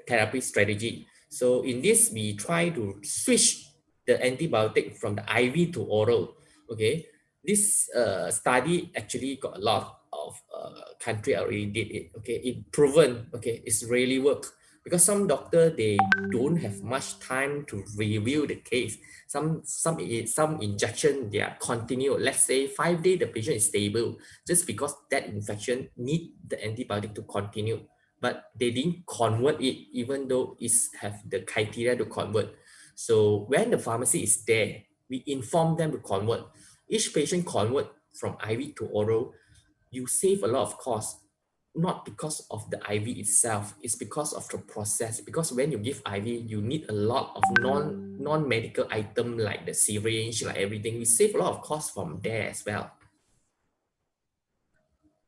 therapy strategy. So in this, we try to switch the antibiotic from the IV to oral. Okay, this study actually got a lot of country already did it. Okay, it proven. Okay, it's really work because some doctor they don't have much time to review the case. Some injection they are continued. Let's say 5 days the patient is stable just because that infection need the antibiotic to continue, but they didn't convert it even though it's have the criteria to convert. So when the pharmacy is there, we inform them to convert. Each patient convert from IV to oral, you save a lot of cost, not because of the IV itself, it's because of the process. Because when you give IV, you need a lot of non-medical item like the syringe, like everything. We save a lot of cost from there as well.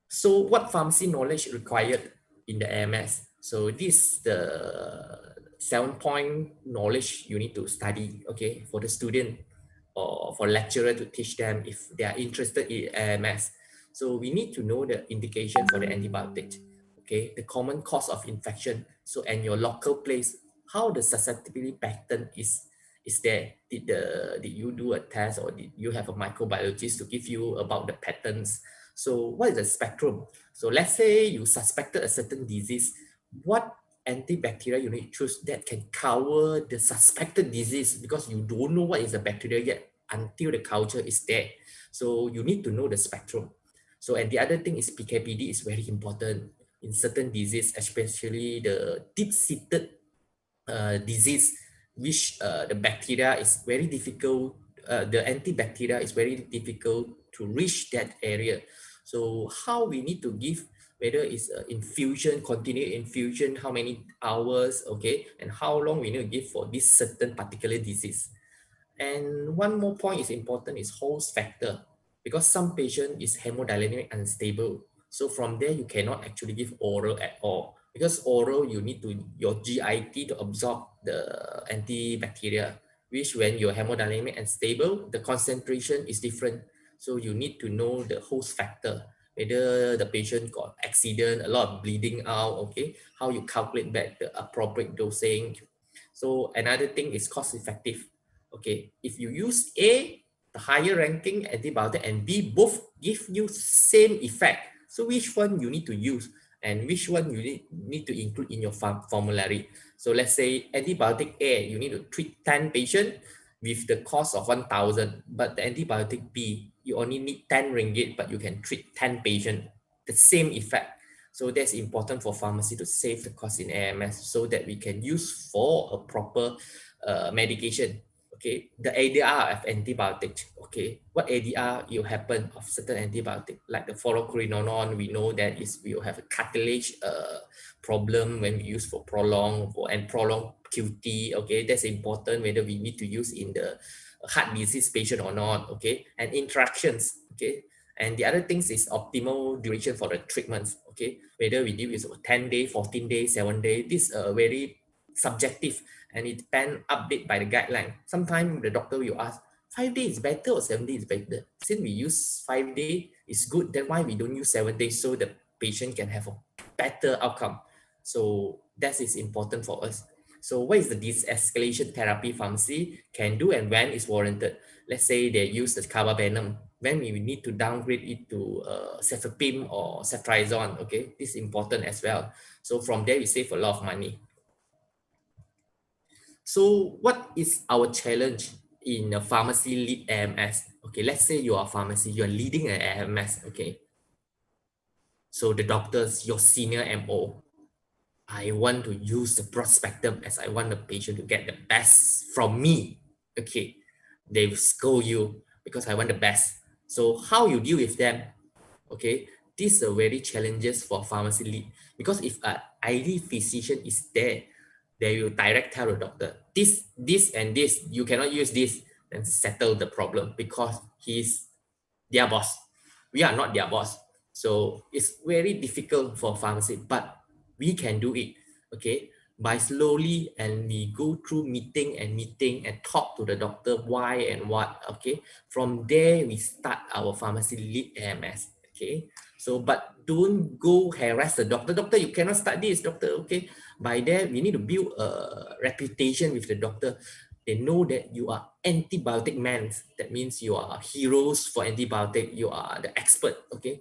So what pharmacy knowledge required in the AMS? So this the 7-point knowledge you need to study, okay, for the student or for lecturer to teach them if they are interested in AMS. So we need to know the indication for the antibiotic, okay, the common cause of infection. So and your local place, how the susceptibility pattern is there. Did you do a test or did you have a microbiologist to give you about the patterns? So what is the spectrum? So let's say you suspected a certain disease, what antibacterial you need to choose that can cover the suspected disease, because you don't know what is the bacteria yet until the culture is there. So you need to know the spectrum. So and the other thing is PKPD is very important in certain disease, especially the deep-seated disease, which the bacteria is very difficult, the antibacteria is very difficult to reach that area. So how we need to give, whether it's infusion, continued infusion, how many hours, okay, and how long we need to give for this certain particular disease. And one more point is important is host factor, because some patient is hemodynamic unstable. So from there, you cannot actually give oral at all, because oral, you need to your GIT to absorb the antibacteria, which when you're hemodynamic unstable, the concentration is different. So you need to know the host factor, whether the patient got accident, a lot of bleeding out, okay, how you calculate back the appropriate dosing. So another thing is cost effective. Okay, if you use A, the higher ranking antibiotic, and B, both give you same effect. So which one you need to use and which one you need to include in your formulary. So let's say antibiotic A, you need to treat 10 patients with the cost of 1,000, but the antibiotic B, you only need 10 ringgit, but you can treat 10 patients, the same effect. So that's important for pharmacy to save the cost in AMS so that we can use for a proper medication. Okay, the ADR of antibiotic. Okay, what ADR will happen of certain antibiotic like the fluoroquinolone? We know that is we will have a cartilage problem when we use for prolonged QT. Okay, that's important whether we need to use in the heart disease patient or not. Okay, and interactions. Okay, and the other things is optimal duration for the treatments. Okay, whether we do is 10 days, 14 days, 7 days. This very subjective, and it depends update by the guideline. Sometimes the doctor will ask, 5 days is better or 7 days is better? Since we use 5 days, it's good. Then why we don't use 7 days so the patient can have a better outcome? So that is important for us. So what is the de-escalation therapy pharmacy can do and when is warranted? Let's say they use the carbapenem, when we need to downgrade it to cefepime or ceftriaxone. Okay, this is important as well. So from there we save a lot of money. So what is our challenge in a pharmacy lead AMS? Okay, let's say you are a pharmacy, you are leading an AMS, okay? So the doctors, your senior MO, I want to use the broad spectrum as I want the patient to get the best from me, okay? They will scold you because I want the best. So how you deal with them, okay? These are very challenges for pharmacy lead, because if an ID physician is there, they will direct tell the doctor, this, and this, you cannot use this, and settle the problem because he's their boss. We are not their boss. So it's very difficult for pharmacy, but we can do it, okay? By slowly, and we go through meeting and talk to the doctor why and what, okay? From there, we start our pharmacy lead AMS, okay? So, but don't go harass the doctor. Doctor, you cannot start this, doctor. Okay. By that, we need to build a reputation with the doctor. They know that you are antibiotic man. That means you are heroes for antibiotic. You are the expert. Okay.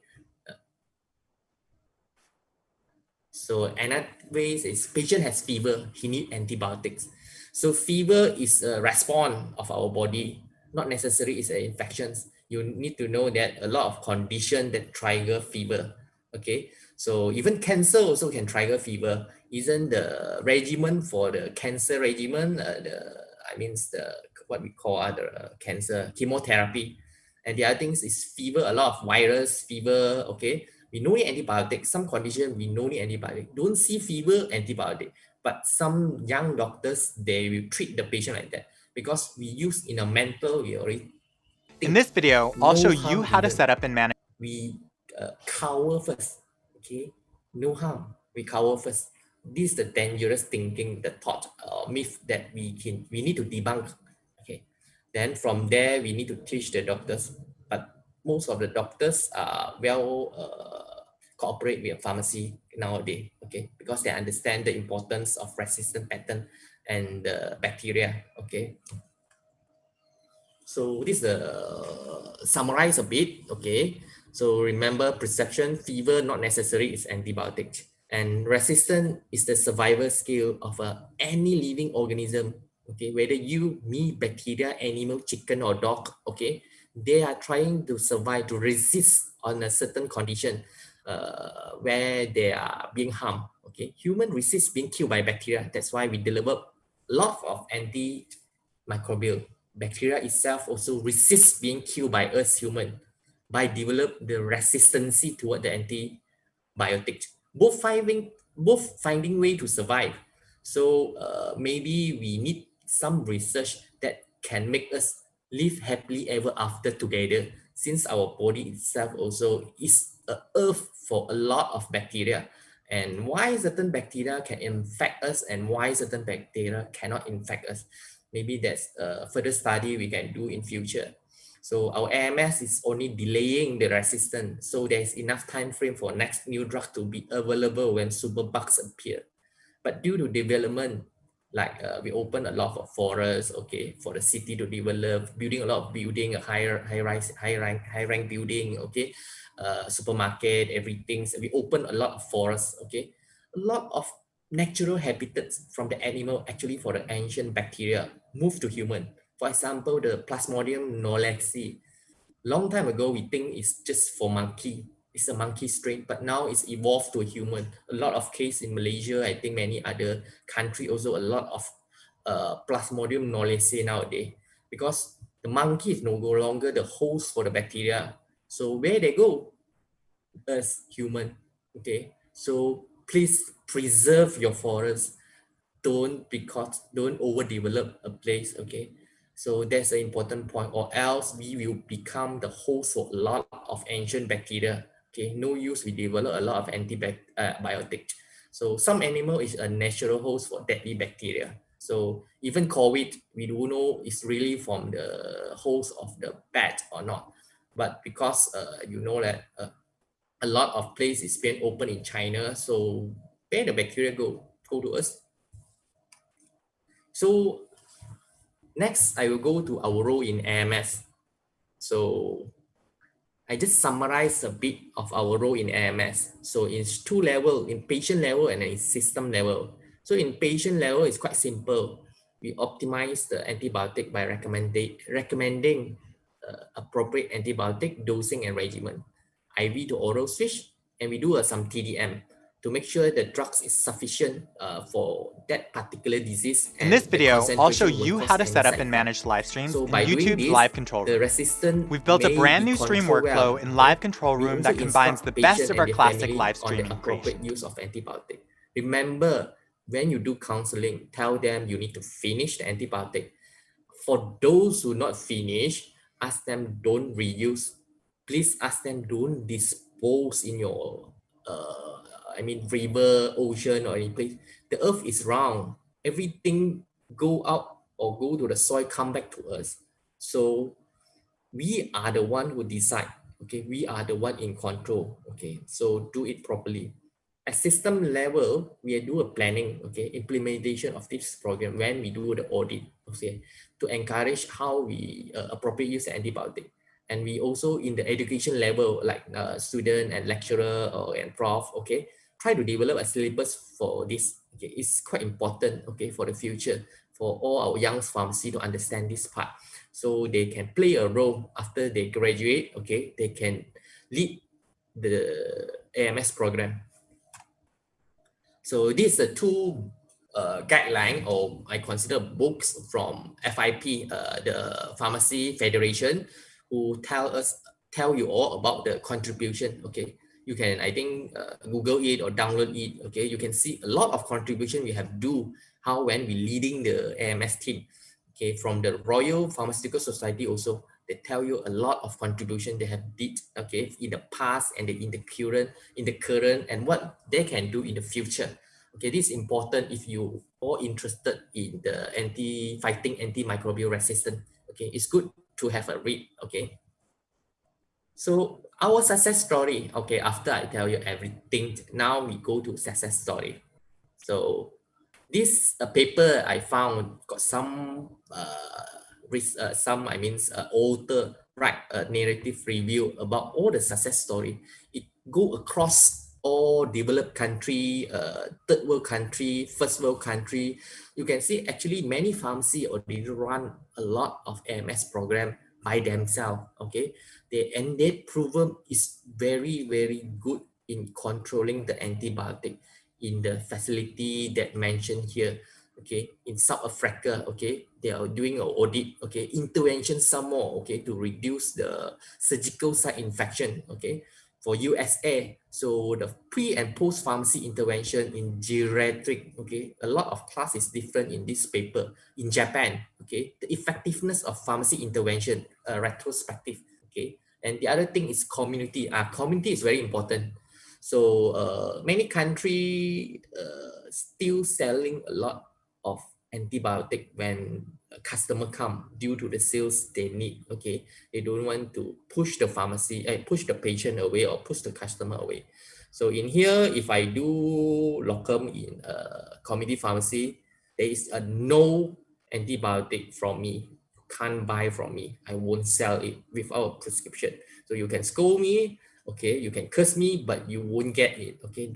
So another way is patient has fever, he need antibiotics. So fever is a response of our body, not necessarily is an infection. You need to know that a lot of condition that trigger fever. Okay, so even cancer also can trigger fever. Isn't the regimen for the cancer regimen, the what we call other cancer chemotherapy, and the other things is fever, a lot of virus fever. Okay, we no need antibiotic. Some condition we no need antibiotic. Don't see fever, antibiotic. But some young doctors, they will treat the patient like that because we use in a mental, we already In think this video, I'll show no you harm how to even. set up and manage. We cover first, okay? No harm, we cover first. This is the dangerous thinking, the thought, myth that we need to debunk, okay? Then from there, we need to teach the doctors, but most of the doctors are cooperate with pharmacy nowadays, okay? Because they understand the importance of resistant pattern and the bacteria, okay? So this is the summarize a bit, okay? So remember, perception, fever, not necessary is antibiotic. And resistant is the survival skill of any living organism, okay? Whether you, me, bacteria, animal, chicken or dog, okay? They are trying to survive, to resist on a certain condition where they are being harmed, okay? Human resist being killed by bacteria. That's why we develop a lot of antimicrobial. Bacteria itself also resists being killed by us human by develop the resistance toward the antibiotics. Both finding way to survive. So maybe we need some research that can make us live happily ever after together, since our body itself also is a earth for a lot of bacteria. And why certain bacteria can infect us and why certain bacteria cannot infect us, maybe that's a further study we can do in future. So our AMS is only delaying the resistance, so there's enough time frame for next new drug to be available when superbugs appear. But due to development, like we open a lot of forests, okay, for the city to develop, building a lot of building, a high rank building, okay, supermarket, everything. So we open a lot of forests, okay, a lot of natural habitats from the animal, actually for the ancient bacteria, move to human. For example, the Plasmodium knowlesi. Long time ago, we think it's just for monkey. It's a monkey strain, but now it's evolved to a human. A lot of case in Malaysia, I think many other country also a lot of Plasmodium knowlesi nowadays, because the monkey is no longer the host for the bacteria. So where they go, as human, okay? So please preserve your forest. Don't overdevelop a place, okay? So that's an important point, or else we will become the host for a lot of ancient bacteria, okay? No use we develop a lot of antibiotics. So some animal is a natural host for deadly bacteria. So even COVID, we do know is really from the host of the bat or not. But because you know that a lot of place is being open in China, so where the bacteria go to us. So next, I will go to our role in AMS. So I just summarize a bit of our role in AMS. So it's two level, in patient level and in system level. So in patient level, it's quite simple. We optimize the antibiotic by recommending appropriate antibiotic dosing and regimen, IV to oral switch, and we do some TDM to make sure the drugs is sufficient for that particular disease In this and the video, I'll show concentration won't you cause how to any set up side and effect. manage live streams So in by doing YouTube's this, Live Control the Room. resistant We've built a may brand be new stream controlled well. workflow in Okay? Live Control We Room also that combines instruct the best patient of and our their classic family live on the streaming appropriate creation. use of antibiotic. Remember, when you do counseling, tell them you need to finish the antibiotic. For those who not finish, ask them don't reuse. Please ask them don't dispose in your river, ocean or any place. The earth is round. Everything go out or go to the soil, come back to us. So we are the one who decide Okay, we are the one in control. Okay, so do it properly. At system level, we do a planning, okay, implementation of this program when we do the audit, okay, to encourage how we appropriate use antibiotic. And we also in the education level, like student and lecturer and prof, okay, try to develop a syllabus for this. Okay, it's quite important, okay, for the future, for all our young pharmacy to understand this part, so they can play a role after they graduate. Okay, they can lead the AMS program. So these are two guideline, or I consider books from FIP, the Pharmacy Federation, who tell you all about the contribution. Okay, you can, I think, Google it or download it. Okay, you can see a lot of contribution we have do how when we leading the AMS team. Okay, from the Royal Pharmaceutical Society also, they tell you a lot of contribution they have did, okay, in the past and in the current and what they can do in the future. Okay, this is important if you are interested in the fighting antimicrobial resistance. Okay, it's good to have a read. Okay, so our success story. Okay, after I tell you everything, now we go to success story. So this paper I found got some some, I mean, author write a narrative review about all the success story. It go across all developed country, third world country, first world country. You can see actually many pharmacy already run a lot of AMS program by themselves. Okay, they proven is very good in controlling the antibiotic in the facility that mentioned here. Okay, in South Africa, okay, they are doing an audit, okay, intervention some more, okay, to reduce the surgical site infection. Okay, for USA, so the pre and post pharmacy intervention in geriatric, okay, a lot of class is different in this paper. In Japan, okay, the effectiveness of pharmacy intervention, retrospective. Okay, and the other thing is community. Community is very important. So many country still selling a lot of antibiotic when a customer come due to the sales they need. Okay, they don't want to push the pharmacy, push the patient away or push the customer away. So in here, if I do locum in a community pharmacy, there is a no antibiotic from me. Can't buy from me. I won't sell it without prescription. So you can scold me, okay, you can curse me, but you won't get it. Okay,